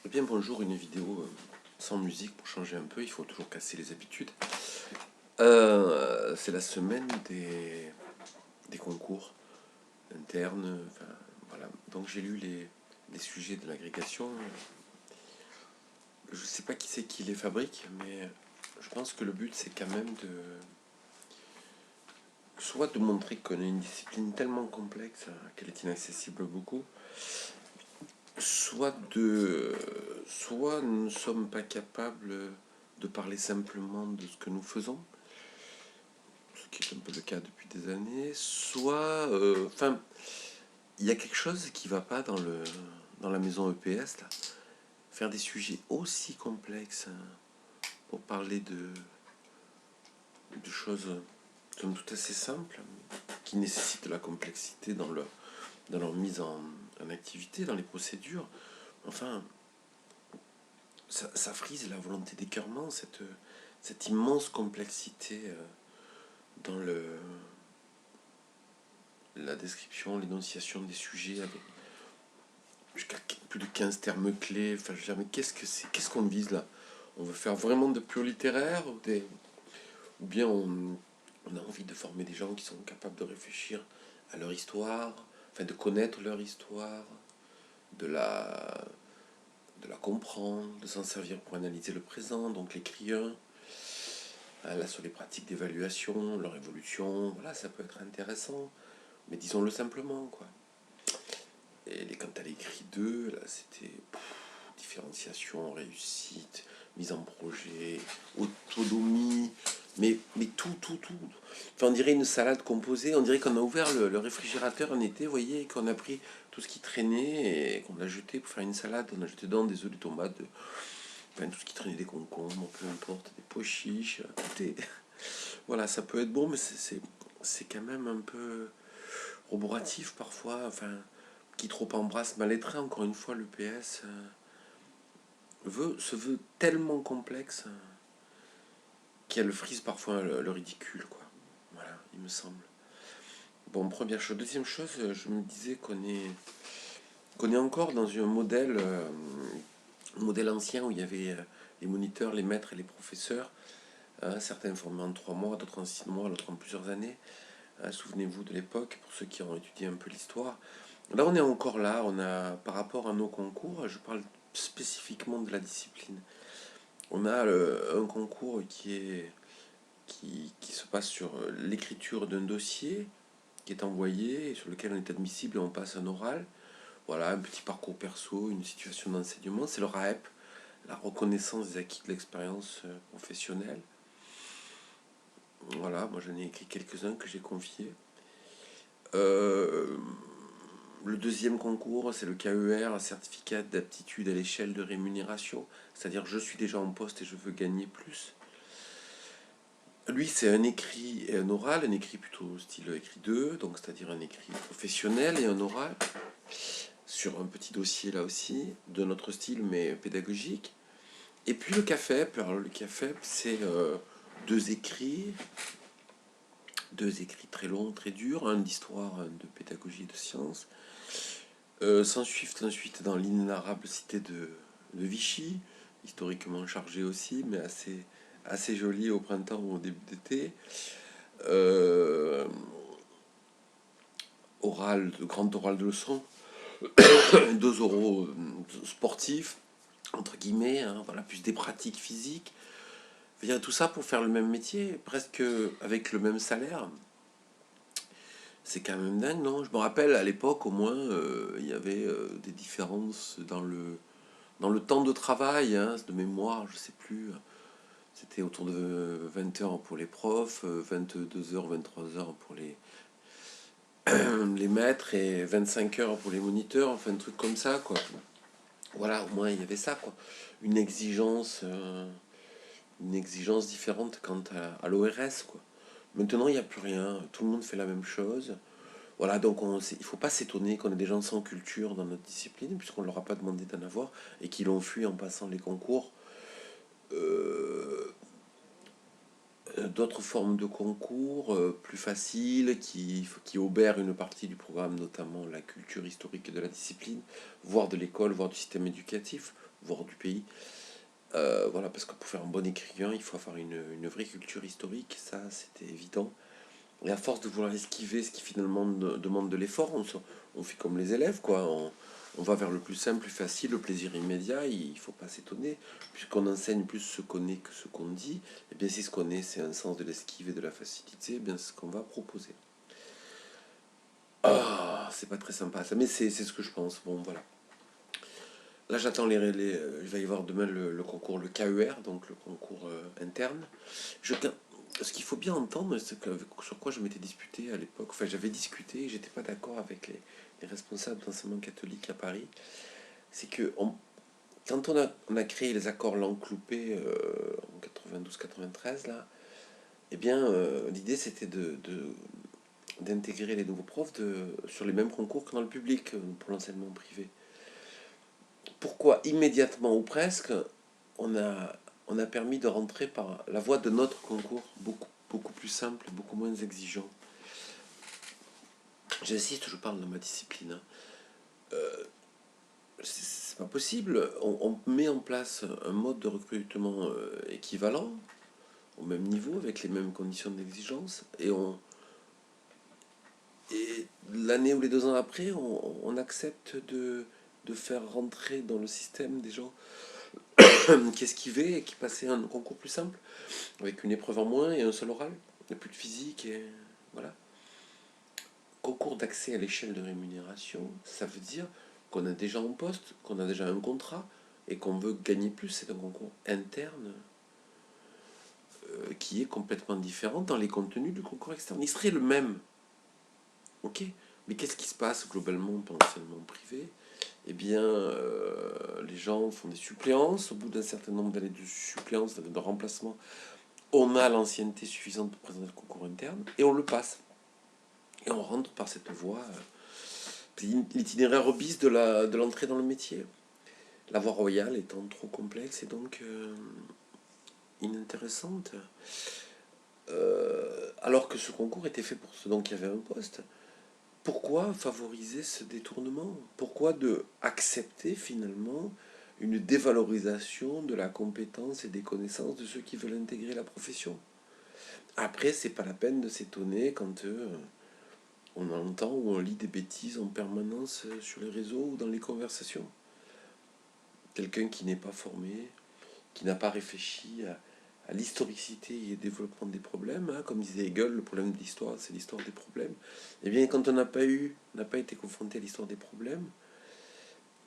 Eh bien bonjour, une vidéo sans musique pour changer un peu, il faut toujours casser les habitudes. C'est la semaine des concours internes, enfin, voilà. Donc j'ai lu les sujets de l'agrégation. Je ne sais pas qui c'est qui les fabrique, mais je pense que le but c'est quand même soit de montrer qu'on a une discipline tellement complexe qu'elle est inaccessible à beaucoup, soit nous ne sommes pas capables de parler simplement de ce que nous faisons, ce qui est un peu le cas depuis des années, soit, enfin, il y a quelque chose qui ne va pas dans la maison EPS, là. Faire des sujets aussi complexes pour parler de choses somme toute assez simples, qui nécessitent de la complexité dans leur mise en activité, dans les procédures. Enfin, ça frise la volonté d'écœurement, cette immense complexité dans la description, l'énonciation des sujets, avec jusqu'à plus de 15 termes clés. Enfin, je veux dire, mais qu'est-ce que c'est? Qu'est-ce qu'on vise là? On veut faire vraiment de pur littéraire ou bien on a envie de former des gens qui sont capables de réfléchir à leur histoire, enfin de connaître leur histoire, de la, de la comprendre, de s'en servir pour analyser le présent, donc l'écrivain. Là, sur les pratiques d'évaluation, leur évolution, voilà, ça peut être intéressant, mais disons-le simplement, quoi. Et quand elle a écrit deux, là, c'était différenciation, réussite, mise en projet, autonomie, mais tout. Enfin, on dirait une salade composée, on dirait qu'on a ouvert le réfrigérateur en été, vous voyez, et qu'on a pris tout ce qui traînait et qu'on a jeté pour faire une salade. On a jeté dedans des œufs, des tomates, enfin, tout ce qui traînait, des concombres, peu importe, des pois chiches, voilà, ça peut être bon, mais c'est quand même un peu roboratif parfois, enfin, qui trop embrasse mal étreint. Encore une fois, le PS se veut tellement complexe qu'elle frise parfois le ridicule, quoi. Voilà, il me semble. Bon, première chose. Deuxième chose, je me disais qu'on est encore dans un modèle ancien où il y avait les moniteurs, les maîtres et les professeurs. Certains formés en 3 mois, d'autres en 6 mois, d'autres en plusieurs années. Souvenez-vous de l'époque, pour ceux qui ont étudié un peu l'histoire. Là, on est encore là. On a, par rapport à nos concours, je parle spécifiquement de la discipline. On a un concours qui se passe sur l'écriture d'un dossier qui est envoyé et sur lequel on est admissible et on passe un oral. Voilà, un petit parcours perso, une situation d'enseignement. C'est le RAEP, la reconnaissance des acquis de l'expérience professionnelle. Voilà, moi j'en ai écrit quelques-uns que j'ai confiés. Le deuxième concours, c'est le KER, certificat d'aptitude à l'échelle de rémunération. C'est-à-dire, je suis déjà en poste et je veux gagner plus. Lui, c'est un écrit et un oral, un écrit plutôt style écrit 2, donc c'est-à-dire un écrit professionnel et un oral, sur un petit dossier là aussi, de notre style mais pédagogique. Et puis le CAFEP, alors le CAFEP, c'est deux écrits très longs, très durs, un d'histoire, un de pédagogie et de sciences. S'en suivent ensuite dans l'inénarrable cité de Vichy, historiquement chargé aussi, mais assez joli au printemps ou au début d'été. Grand oral de leçon, 2 euros sportifs, entre guillemets, hein, voilà, plus des pratiques physiques. Il y a tout ça pour faire le même métier, presque avec le même salaire. C'est quand même dingue, non? Je me rappelle à l'époque, au moins, il y avait des différences dans le temps de travail, hein, de mémoire, je sais plus. C'était autour de 20 heures pour les profs, 22 heures, 23 heures pour les maîtres et 25 heures pour les moniteurs, enfin un truc comme ça, quoi. Voilà, au moins il y avait ça, quoi. Une exigence, euh, une exigence différente quant à l'ORS, quoi. Maintenant, il n'y a plus rien, tout le monde fait la même chose. Voilà, donc il ne faut pas s'étonner qu'on ait des gens sans culture dans notre discipline, puisqu'on ne leur a pas demandé d'en avoir, et qui l'ont fui en passant les concours. Euh, D'autres formes de concours plus faciles qui obèrent une partie du programme, notamment la culture historique de la discipline, voire de l'école, voire du système éducatif. voire du pays. Voilà, parce que pour faire un bon écrivain, il faut avoir une vraie culture historique, ça c'était évident. Et à force de vouloir esquiver ce qui finalement demande de l'effort, on fait comme les élèves, quoi. On va vers le plus simple, plus facile, le plaisir immédiat. Il ne faut pas s'étonner. Puisqu'on enseigne plus ce qu'on est que ce qu'on dit, et bien si ce qu'on est, c'est un sens de l'esquive et de la facilité, eh bien c'est ce qu'on va proposer. Ah, c'est pas très sympa ça, mais c'est ce que je pense. Bon, voilà. Là, j'attends il va y avoir demain le concours, le KER, donc le concours interne. Je, Ce qu'il faut bien entendre, c'est que sur quoi je m'étais disputé à l'époque, enfin j'avais discuté, j'étais pas d'accord avec les responsables d'enseignement catholique à Paris, c'est que quand on a créé les accords Lancloupé en 92-93, là, eh bien l'idée c'était d'intégrer les nouveaux profs sur les mêmes concours que dans le public pour l'enseignement privé. Pourquoi immédiatement ou presque on a permis de rentrer par la voie de notre concours, beaucoup plus simple, beaucoup moins exigeant. J'insiste, je parle de ma discipline. C'est pas possible. On met en place un mode de recrutement équivalent, au même niveau, avec les mêmes conditions d'exigence, et l'année ou les 2 ans après, on accepte de faire rentrer dans le système des gens qui esquivaient et qui passaient un concours plus simple, avec une épreuve en moins et un seul oral. Il n'y a plus de physique et voilà. Concours d'accès à l'échelle de rémunération, ça veut dire qu'on a déjà un poste, qu'on a déjà un contrat et qu'on veut gagner plus. C'est un concours interne qui est complètement différent dans les contenus du concours externe. Il serait le même, ok, mais qu'est-ce qui se passe globalement pendant l'enseignement privé? Eh bien, les gens font des suppléances. Au bout d'un certain nombre d'années de suppléances, de remplacement, on a l'ancienneté suffisante pour présenter le concours interne et on le passe. Et on rentre par cette voie, l'itinéraire bis de l'entrée dans le métier. La voie royale étant trop complexe et donc inintéressante. Alors que ce concours était fait pour ceux dont il y avait un poste. Pourquoi favoriser ce détournement? Pourquoi accepter finalement une dévalorisation de la compétence et des connaissances de ceux qui veulent intégrer la profession? Après, c'est pas la peine de s'étonner quand on entend ou on lit des bêtises en permanence sur les réseaux ou dans les conversations. Quelqu'un qui n'est pas formé, qui n'a pas réfléchi à l'historicité et au développement des problèmes, hein, comme disait Hegel, le problème de l'histoire, c'est l'histoire des problèmes. Et bien, quand on n'a pas été confronté à l'histoire des problèmes,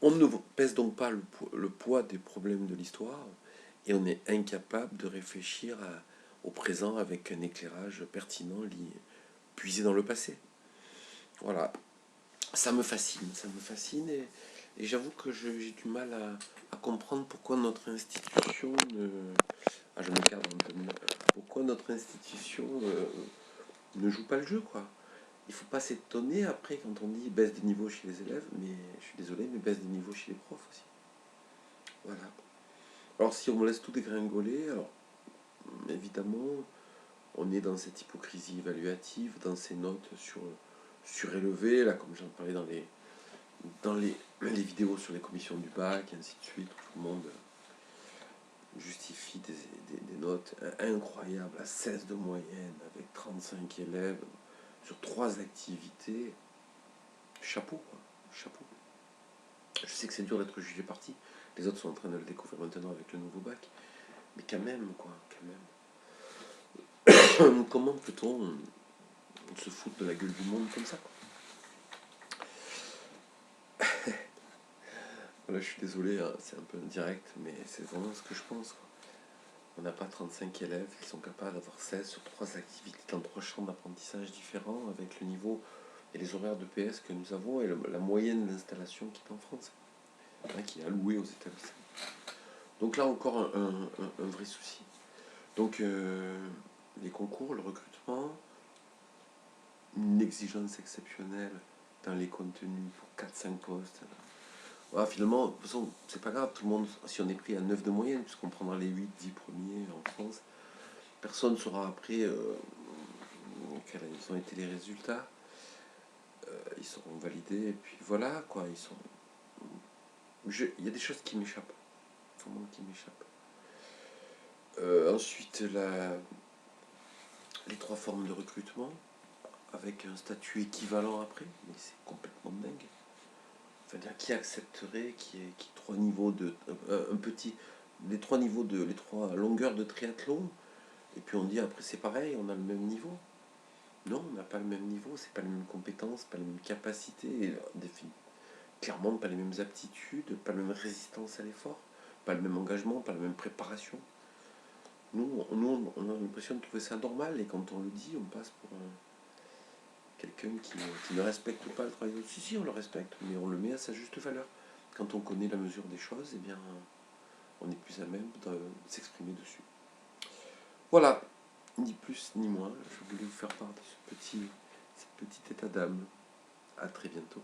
on ne pèse donc pas le poids des problèmes de l'histoire, et on est incapable de réfléchir au présent avec un éclairage pertinent puisé dans le passé. Voilà, ça me fascine, et j'avoue que j'ai du mal à comprendre pourquoi notre institution je me cadre un peu mieux. Pourquoi notre institution ne joue pas le jeu, quoi. Il faut pas s'étonner après quand on dit baisse des niveaux chez les élèves, mais je suis désolé, mais baisse des niveaux chez les profs aussi. Voilà. Alors si on laisse tout dégringoler, alors évidemment, on est dans cette hypocrisie évaluative, dans ces notes surélevées, là comme j'en parlais dans les vidéos sur les commissions du bac, et ainsi de suite, où tout le monde justifie des notes incroyables à 16 de moyenne, avec 35 élèves, sur 3 activités. Chapeau, quoi. Chapeau. Je sais que c'est dur d'être jugé parti. Les autres sont en train de le découvrir maintenant avec le nouveau bac. Mais quand même, quoi, quand même. Comment peut-on se foutre de la gueule du monde comme ça, quoi? Voilà, je suis désolé, hein, c'est un peu indirect, mais c'est vraiment ce que je pense, quoi. On n'a pas 35 élèves qui sont capables d'avoir 16 sur 3 activités dans 3 champs d'apprentissage différents, avec le niveau et les horaires de PS que nous avons et la moyenne d'installation qui est en France, hein, qui est allouée aux établissements. Donc là encore un vrai souci. Donc les concours, le recrutement, une exigence exceptionnelle dans les contenus pour 4-5 postes. Voilà, finalement, de toute façon, c'est pas grave, tout le monde, si on est pris à 9 de moyenne, puisqu'on prendra les 8-10 premiers en France, personne ne saura après quels ont été les résultats. Ils seront validés, et puis voilà, quoi, il y a des choses qui m'échappent. performante qui m'échappe. Ensuite, les 3 formes de recrutement, avec un statut équivalent après, mais c'est complètement dingue. C'est-à-dire qui accepterait qui 3 niveaux de. Un petit. Les 3 niveaux de. Les 3 longueurs de triathlon, et puis on dit après c'est pareil, on a le même niveau. Non, on n'a pas le même niveau, c'est pas les mêmes compétences, pas les mêmes capacités, clairement pas les mêmes aptitudes, pas la même résistance à l'effort, pas le même engagement, pas la même préparation. Nous, on a l'impression de trouver ça normal, et quand on le dit, on passe pour quelqu'un qui ne respecte pas le travail d'autres. Si, on le respecte, mais on le met à sa juste valeur. Quand on connaît la mesure des choses, eh bien, on est plus à même de s'exprimer dessus. Voilà, ni plus ni moins, je voulais vous faire part de ce petit état d'âme. À très bientôt.